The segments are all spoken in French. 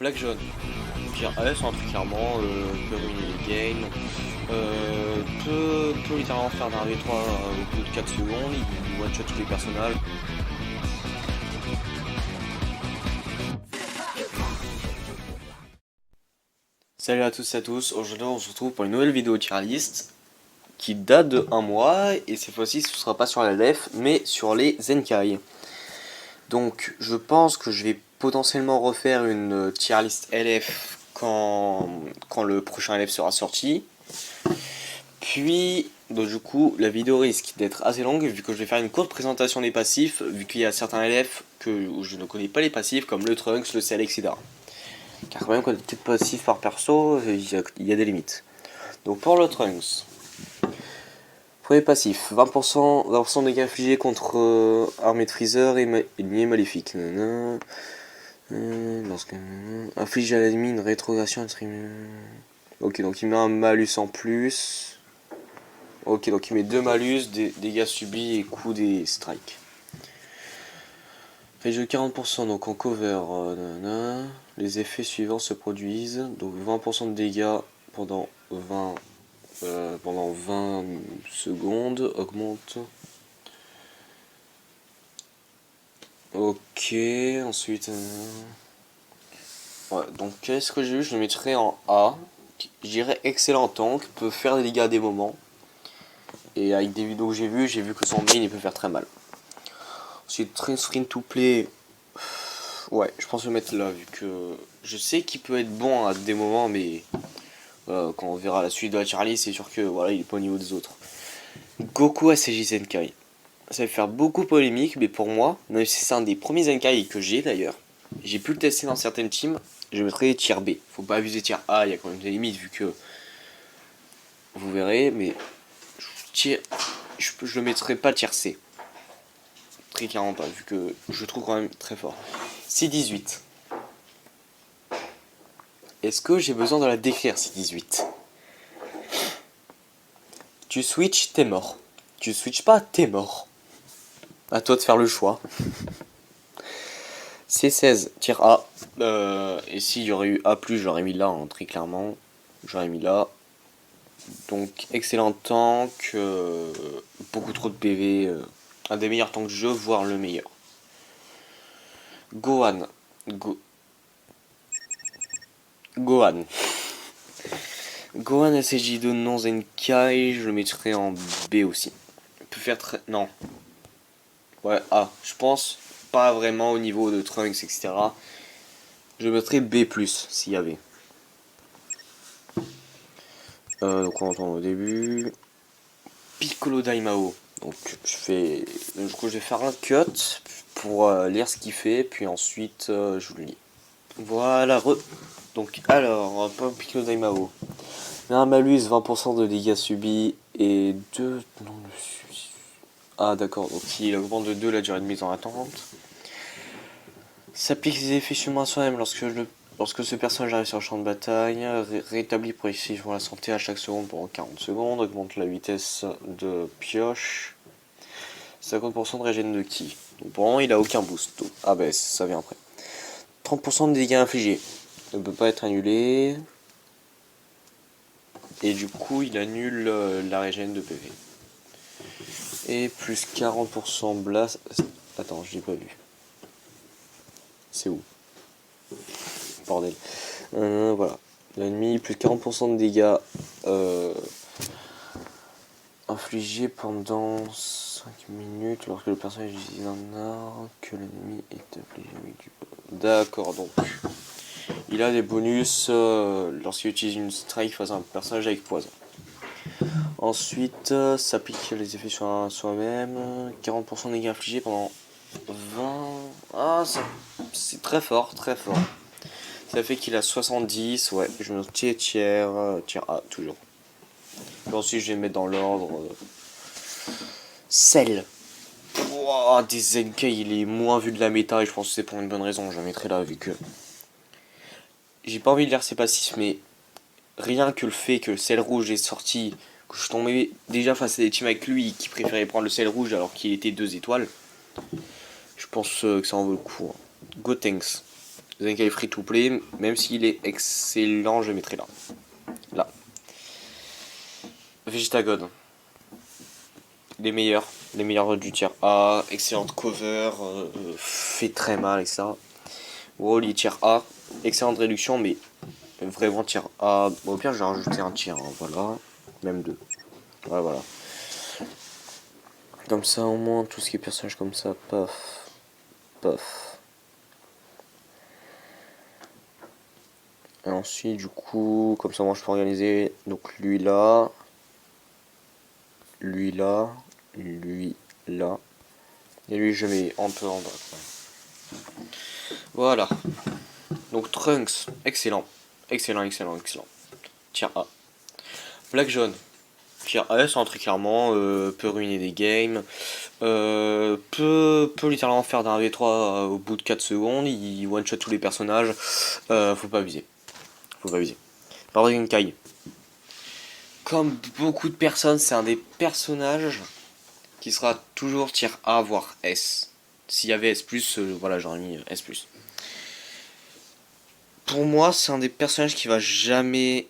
Flag jaune. Tier S, un truc clairement, peut ruiner les games. Peut littéralement faire d'un V3 au bout de 4 secondes, il one-shot tous les personnages. Salut à tous et à tous, aujourd'hui on se retrouve pour une nouvelle vidéo tier list qui date de 1 mois et cette fois-ci ce sera pas sur la LF mais sur les Zenkai. Donc je pense que je vais potentiellement refaire une tier list LF quand le prochain LF sera sorti. Puis, donc du coup, la vidéo risque d'être assez longue vu que je vais faire une courte présentation des passifs, vu qu'il y a certains LF où je ne connais pas les passifs, comme le Trunks, le Cell, etc. Car quand même, quand tu es passif par perso, il y a des limites. Donc pour le Trunks, premier passif, 20% de dégâts infligés contre armée de Freezer et ennemis maléfiques. Inflige à l'ennemi une rétrogression. Ok, donc il met un malus en plus. Ok, donc il met 2 malus, dégâts subis et coût des strikes. Fait de 40%, donc en cover, les effets suivants se produisent. Donc 20% de dégâts pendant 20 secondes, augmente. Ok, ensuite... ouais, donc qu'est-ce que j'ai eu? Je le mettrai en A. Je dirais excellent tank, peut faire des dégâts à des moments. Et avec des vidéos que j'ai vu que son main il peut faire très mal. Ensuite, Train to Play. Ouais, je pense le mettre là, vu que je sais qu'il peut être bon à des moments, mais quand on verra la suite de la Charlie, c'est sûr que voilà, il est pas au niveau des autres. Goku ACJ Zenkai. Ça va faire beaucoup polémique, mais pour moi, même si c'est un des premiers Zenkai que j'ai d'ailleurs, j'ai pu le tester dans certaines teams, je mettrai tier B. Faut pas abuser tier A, il y a quand même des limites, vu que vous verrez, mais je le mettrai pas tier C. Très clairement pas, vu que je le trouve quand même très fort. C18. Est-ce que j'ai besoin de la décrire, C18? Tu switches, t'es mort. Tu switches pas, t'es mort. À toi de faire le choix. C16, tir A. Et s'il y aurait eu A+, j'aurais mis là, hein, très clairement. J'aurais mis là. Donc, excellent tank. Beaucoup trop de PV. Un des meilleurs tanks du jeu, voire le meilleur. Gohan. Gohan. Gohan SSJ2 non Zenkai, je le mettrais en B aussi. Il peut faire très... non. Ouais, A. Je pense pas vraiment au niveau de Trunks, etc. Je mettrais B+, s'il y avait. Donc on entend au début. Piccolo Daimao. Donc je vais faire un cut pour lire ce qu'il fait, puis ensuite je vous le lis. Voilà, donc alors, Piccolo Daimao. Un malus, 20% de dégâts subis et 2... non, ah d'accord, donc il augmente de 2 la durée de mise en attente. S'applique les effets sur soi-même lorsque ce personnage arrive sur le champ de bataille. Rétablit progressivement la santé à chaque seconde pendant 40 secondes. Augmente la vitesse de pioche. 50% de régène de ki. Donc pour le moment il a aucun boost. Ah bah ça vient après. 30% de dégâts infligés. Ne peut pas être annulé. Et du coup il annule la régène de PV. Et plus 40% blast. Attends, je l'ai pas vu. C'est où? Bordel. Voilà. L'ennemi, plus 40% de dégâts infligés pendant 5 minutes lorsque le personnage utilise un art que l'ennemi est affligé avec du... D'accord, donc il a des bonus lorsqu'il utilise une strike face à un personnage avec poison. Ensuite, ça pique les effets sur soi-même. 40% de dégâts infligés pendant 20... Ah, c'est très fort, très fort. Ça fait qu'il a 70, ouais, je me tiers A, toujours. Et ensuite, je vais mettre dans l'ordre... Cell. Wow, des Zenkai, il est moins vu de la méta et je pense que c'est pour une bonne raison, je la mettrai là, vu que... J'ai pas envie de lire ses passifs, mais rien que le fait que le Cell rouge est sorti, que je suis tombé déjà face à des teams avec lui qui préféraient prendre le Cell rouge alors qu'il était 2 étoiles, je pense que ça en vaut le coup. Hein. Gotenks. Zenkai free to play, même s'il est excellent, je le mettrai là. Là. Vegeta God. Les meilleurs du tiers A, excellente cover, fait très mal, etc. Wally tiers A, excellente réduction, mais vraiment tiers A. Bon, au pire, j'ai rajouté un tiers, hein, voilà, même deux. Ouais, voilà. Comme ça, au moins, tout ce qui est personnage comme ça, paf, paf. Et ensuite, du coup, comme ça, moi, je peux organiser. Donc, lui là, lui là, lui là. Et lui, je mets un peu en bas. Voilà. Donc, Trunks, excellent. Excellent, excellent, excellent. Tier A. Black Jaune. Tier S, très clairement, peut ruiner des games, peut littéralement faire d'un V3 au bout de 4 secondes, il one-shot tous les personnages, faut pas abuser. Faut pas abuser. Par contre, Kai. Comme beaucoup de personnes, c'est un des personnages qui sera toujours tier A, voire S. S'il y avait S+, voilà, j'aurais mis S+. Pour moi, c'est un des personnages qui va jamais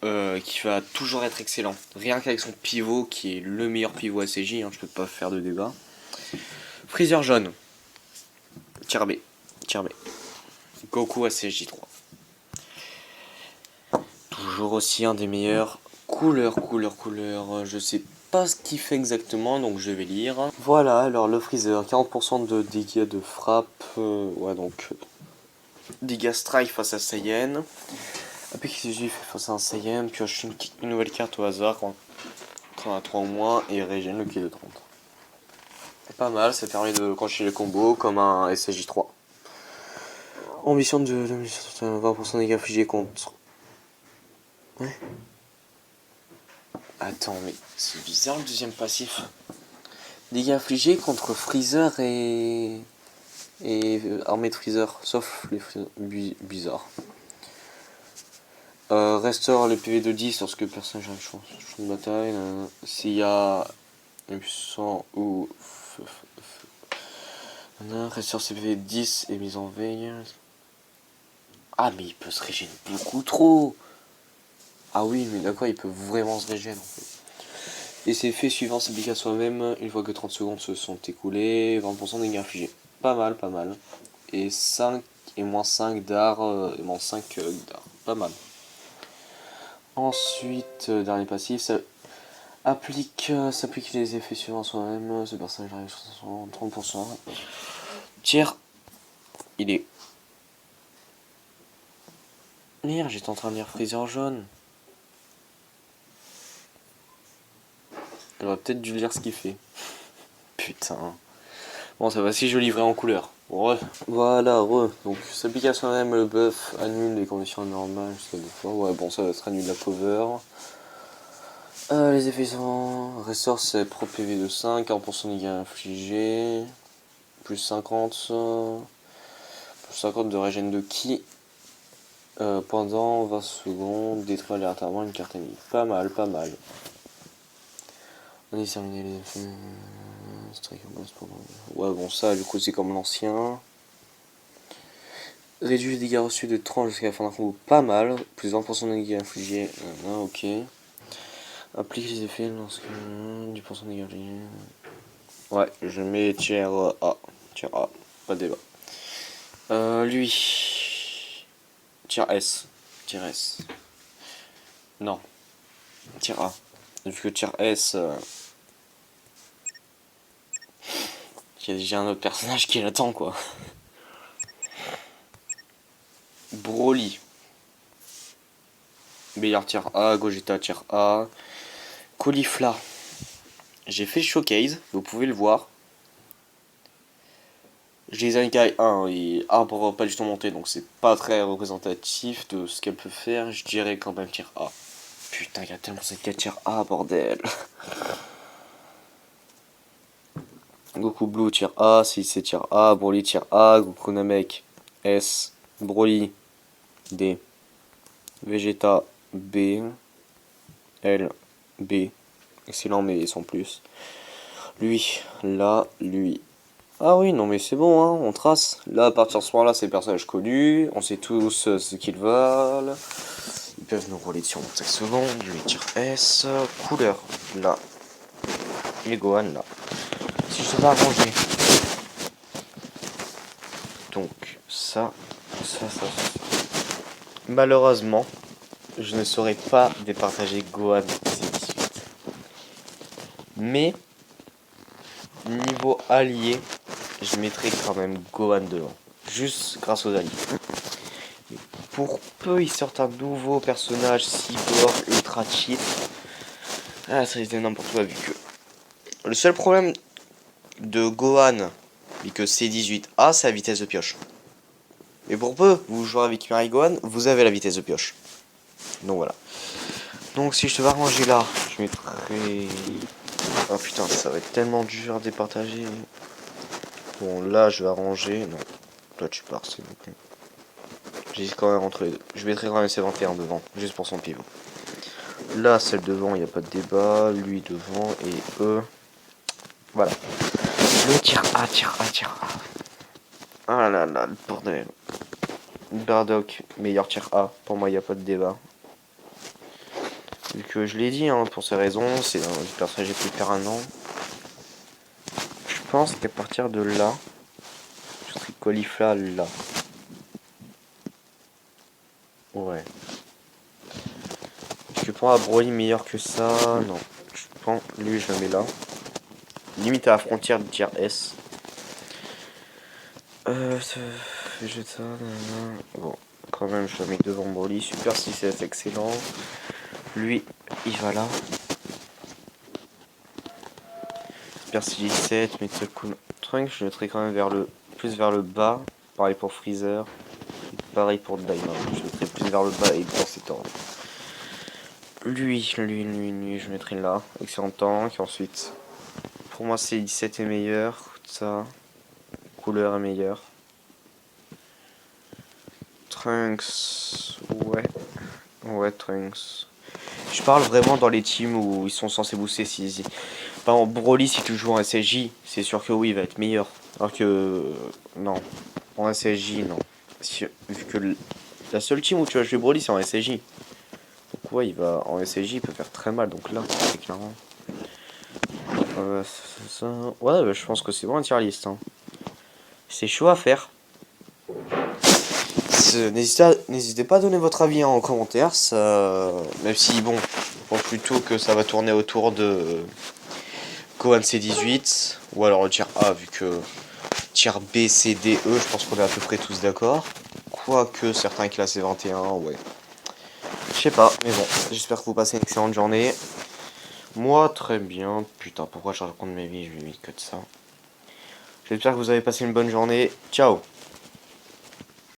qui va toujours être excellent. Rien qu'avec son pivot, qui est le meilleur pivot ACJ, hein, je peux pas faire de débat. Freezer jaune. Tier B. Tier B. Goku ACJ 3. Toujours aussi un des meilleurs. Couleur. Je sais pas ce qu'il fait exactement, donc je vais lire. Voilà, alors le Freezer, 40% de dégâts de frappe. Ouais, donc. Dégâts strike face à Saiyan. Après qu'il fait face à un Saiyan, pioche une nouvelle carte au hasard quand on a 3 ou moins et régène le pied de 30. C'est pas mal, ça permet de continuer les combos comme un SJ3. Ambition de 20% de dégâts infligés contre. Ouais. Attends, mais c'est bizarre le deuxième passif. Dégâts infligés contre Freezer et armée de Freezer, sauf les Freezer. Bizarre. Restaure le PV de 10 lorsque le personnage a un champ de bataille. S'il y a un puissant ou. Restaure ses PV de 10 et mise en veille. Ah, mais il peut se régénérer beaucoup trop. Ah oui, mais d'accord, il peut vraiment se régénérer en fait. Et c'est fait suivant s'applique à soi-même une fois que 30 secondes se sont écoulées. 20% de dégâts infligés. Pas mal, pas mal. Et 5 et moins 5 d'art. Et moins 5 d'art. Pas mal. Ensuite, dernier passif, ça s'applique les effets suivants à soi-même. Ce personnage arrive sur 30%. Tiers, il est. Merde, j'étais en train de lire Freezer jaune. J'aurais peut-être dû lire ce qu'il fait. Putain. Bon, ça va si je livrais en couleur. Re. Voilà, re. Donc, s'applique à soi-même, le buff annule les conditions normales jusqu'à 2 fois. Ouais, bon, ça va être annule la cover. Les effets sont. Ressort, c'est pro PV de 5, 40% de dégâts infligés. Plus 50. Plus 50 de régène de ki. Pendant 20 secondes, détruire aléatoirement une carte ennemie. Pas mal, pas mal. On a terminé les effets. Ouais, bon, ça, du coup, c'est comme l'ancien. Réduit les dégâts reçus de 30 jusqu'à la fin d'un combo. Pas mal. Plus 20% de dégâts infligés. Ok. Applique les effets lorsque. Du pourcent de dégâts infligés. Ouais, je mets tiers A. Tiers A. Pas de débat. Lui. Tiers S. Tiers S. Non. Tiers A. Vu que tiers S. J'ai un autre personnage qui l'attend, quoi. Broly. Meilleur tier A, Gogeta tier A. Caulifla. J'ai fait showcase, vous pouvez le voir. J'ai Zenkai 1 et arbre pas du tout monté, donc c'est pas très représentatif de ce qu'elle peut faire. Je dirais quand même tier A. Putain, il y a tellement Zenkai tier A, bordel. Goku Blue tier A, c'est tier A, Broly tier A, Goku Namek S, Broly D, Vegeta B, L, B, excellent mais sans plus. Lui, là, lui, Ah oui, non mais c'est bon, hein, on trace. Là, à partir de ce moment-là, c'est des personnages connus, on sait tous ce qu'ils valent. Ils peuvent nous rouler dessus en 5 secondes, je vais dire S. Couleur, là. Les Gohan, là. Si je sais pas arranger. Donc, ça. Malheureusement, je ne saurais pas départager Gohan C18. Mais, niveau allié, je mettrai quand même Gohan devant. Juste grâce aux alliés. Pour peu ils sortent un nouveau personnage cyborg ultra cheat. Ah, ça risque d'être n'importe quoi vu que. Le seul problème de Gohan, vu que C18A, c'est la vitesse de pioche. Mais pour peu, vous jouez avec Mirai Gohan, vous avez la vitesse de pioche. Donc voilà. Donc si je te vais ranger là, je mettrai. Oh putain, ça va être tellement dur à départager. Bon, là je vais arranger. Non, toi tu pars, c'est bon. J'hésite quand même entre les deux. Je mettrai quand même C21 devant, juste pour son pivot. Là, celle devant, il n'y a pas de débat. Lui devant et eux. Voilà. Le tir A. Ah là là, le bordel. Bardock, meilleur tir A. Pour moi, il n'y a pas de débat. Vu que je l'ai dit, hein, pour ces raisons, c'est un personnage plus permanent. Je pense qu'à partir de là, je serai Caulifla là. Ouais. Je prends à Broly meilleur que ça. Non. Je prends lui, je le mets là. Limite à la frontière de tir S. Vegeta, bon, quand même, je le mets devant Broly. Super 6S, excellent. Lui, il va là. Super 6-7, mais cool. Trunks, je le mettrai quand même plus vers le bas. Pareil pour Freezer. Pareil pour Daima. Je le mettrai plus vers le bas et dans cet ordre. Lui, je le mettrai là. Excellent tank. Ensuite, pour moi, C17 est meilleur. Ça, couleur est meilleure. Trunks, ouais, Trunks. Je parle vraiment dans les teams où ils sont censés booster. Par exemple, Broly, si tu joues en SSJ, c'est sûr que oui, il va être meilleur. Alors que, non, en SSJ, non. Vu que la seule team où tu vas jouer Broly, c'est en SSJ. Donc, ouais, en SSJ, il peut faire très mal. Donc là, c'est clairement. Ça. Ouais, bah, je pense que c'est bon un tier list. Hein. C'est chaud à faire. N'hésitez pas à donner votre avis en commentaire, même si bon, je pense plutôt que ça va tourner autour de Gohan C18, ou alors le tier A, vu que tier B, C, D, E, je pense qu'on est à peu près tous d'accord. Quoique certains classent C21, ouais. Je sais pas, mais bon, j'espère que vous passez une excellente journée. Moi, très bien. Putain, pourquoi je raconte mes vies, je lui mets que de ça. J'espère que vous avez passé une bonne journée. Ciao!